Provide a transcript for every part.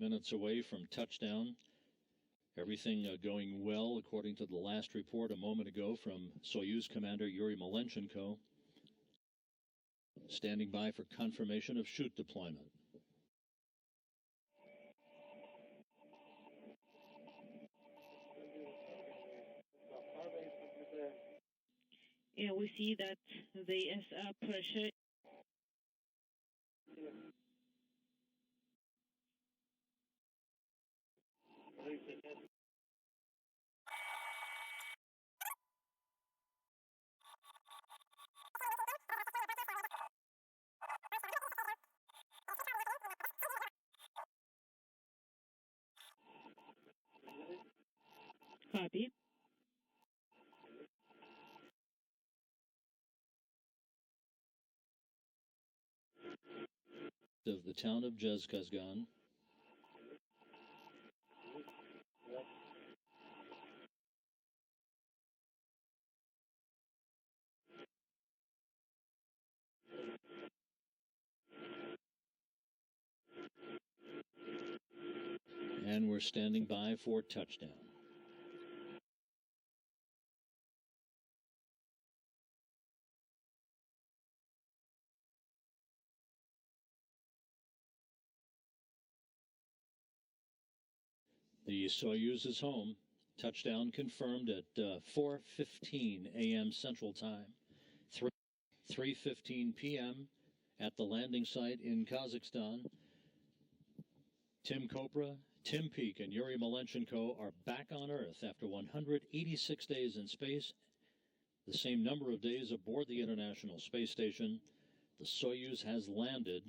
Minutes away from touchdown. Everything going well according to the last report a moment ago from Soyuz Commander Yuri Malenchenko. Standing by for confirmation of chute deployment. And we see that there is pressure. Copy. Of the town of Jezkazgan. And we're standing by for touchdown. The Soyuz is home. Touchdown confirmed at 4:15 a.m. Central Time, 3:15 p.m. at the landing site in Kazakhstan. Tim Kopra, Tim Peake, and Yuri Malenchenko are back on Earth after 186 days in space, the same number of days aboard the International Space Station. The Soyuz has landed.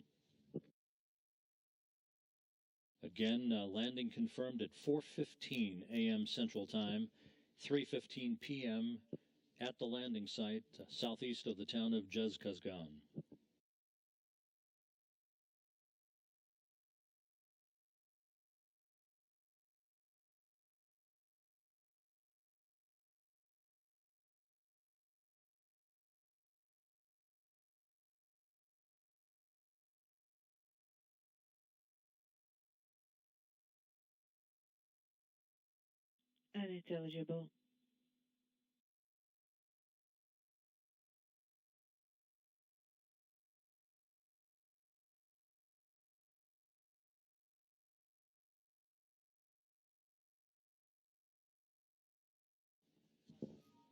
Again, landing confirmed at 4:15 a.m. Central Time, 3:15 p.m. at the landing site southeast of the town of Jezkazgan. Unintelligible.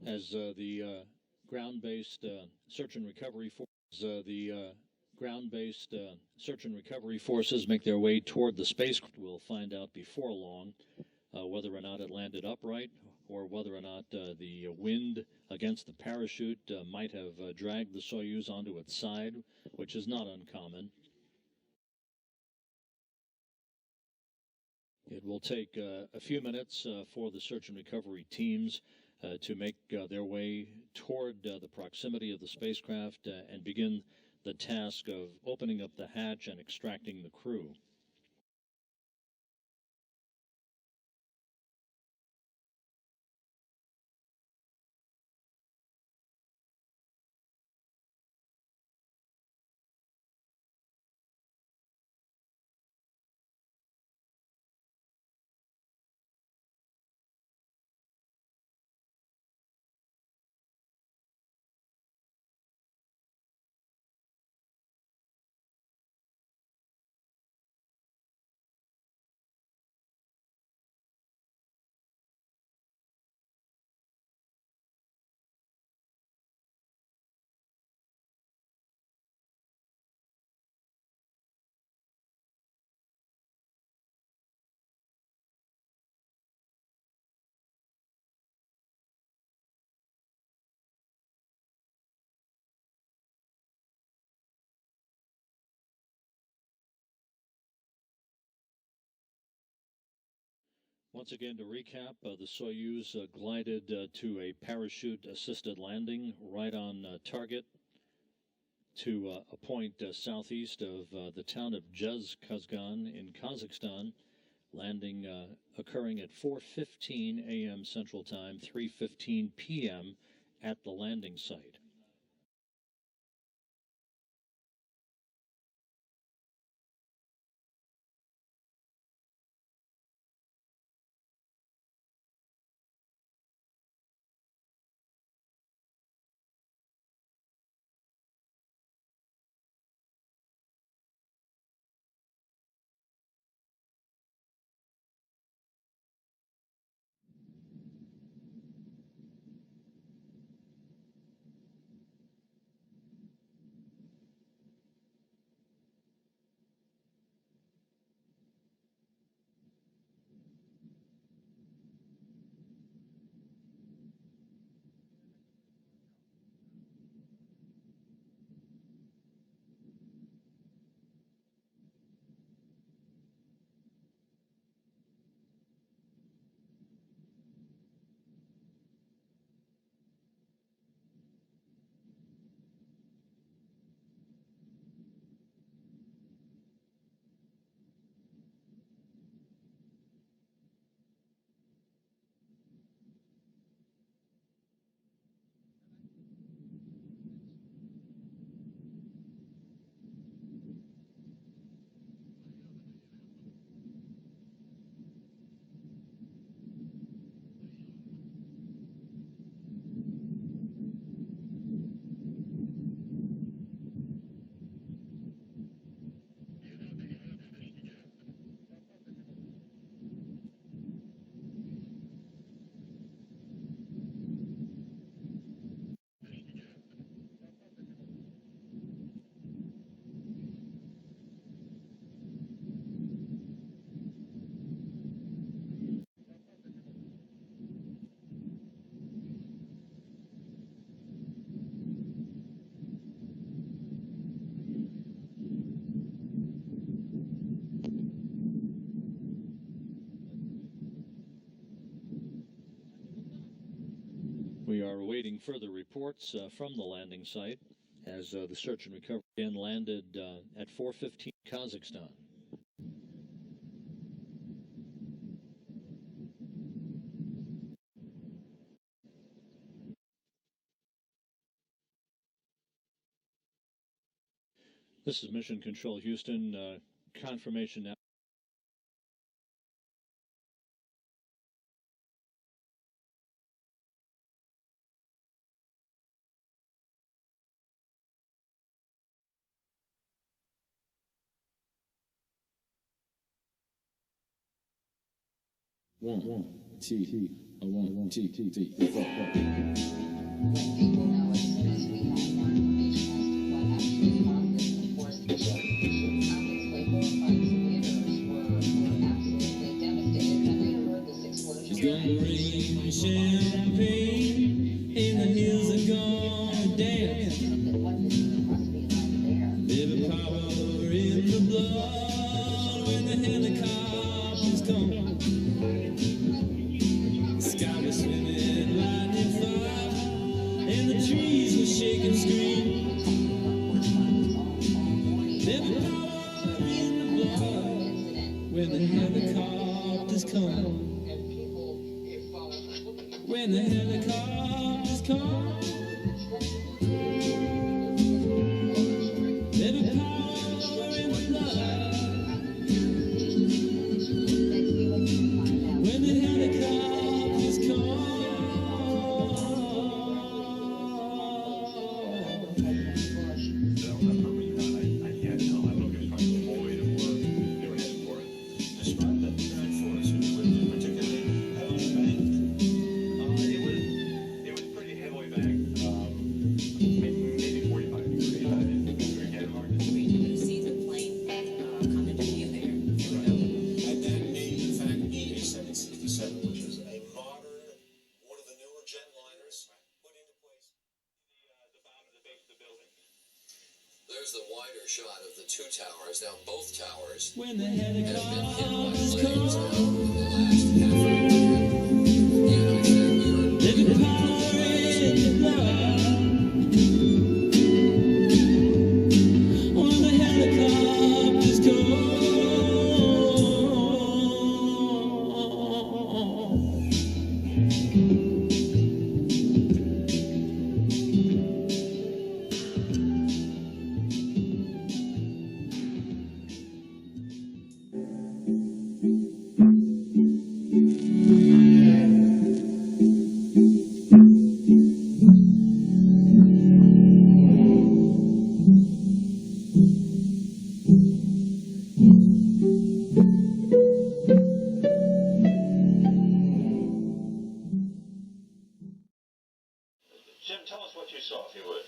As the ground-based search and recovery forces make their way toward the spacecraft, we'll find out before long whether or not it landed upright or whether or not the wind against the parachute might have dragged the Soyuz onto its side, which is not uncommon. It will take a few minutes for the search and recovery teams to make their way toward the proximity of the spacecraft and begin the task of opening up the hatch and extracting the crew. Once again, to recap, the Soyuz glided to a parachute-assisted landing right on target to a point southeast of the town of Jezkazgan in Kazakhstan, landing occurring at 4:15 a.m. Central Time, 3:15 p.m. at the landing site. We are awaiting further reports from the landing site as the search and recovery again landed at 4:15 Kazakhstan. This is Mission Control Houston. Confirmation now. One, two, one, two, three, four. When people know as soon as we have more information as to what actually caused this, of course, obviously horrified commuters were absolutely devastated when they heard this explosion. It's gonna rain champagne and the hills are gonna dance. What this must be like there. Every power in the blood when the helicopters come. The sky was swimming lightning fire and the trees were shaking scream. Every power in the blood when the helicopters come. When the helicopters come. Every power in the blood when the helicopters come. There's the wider shot of the two towers. Now both towers When the have been hit by helicopters flames now come. in the last half hour. And I think we were Every power in the blood when the helicopters come. Jim, tell us what you saw, if you would.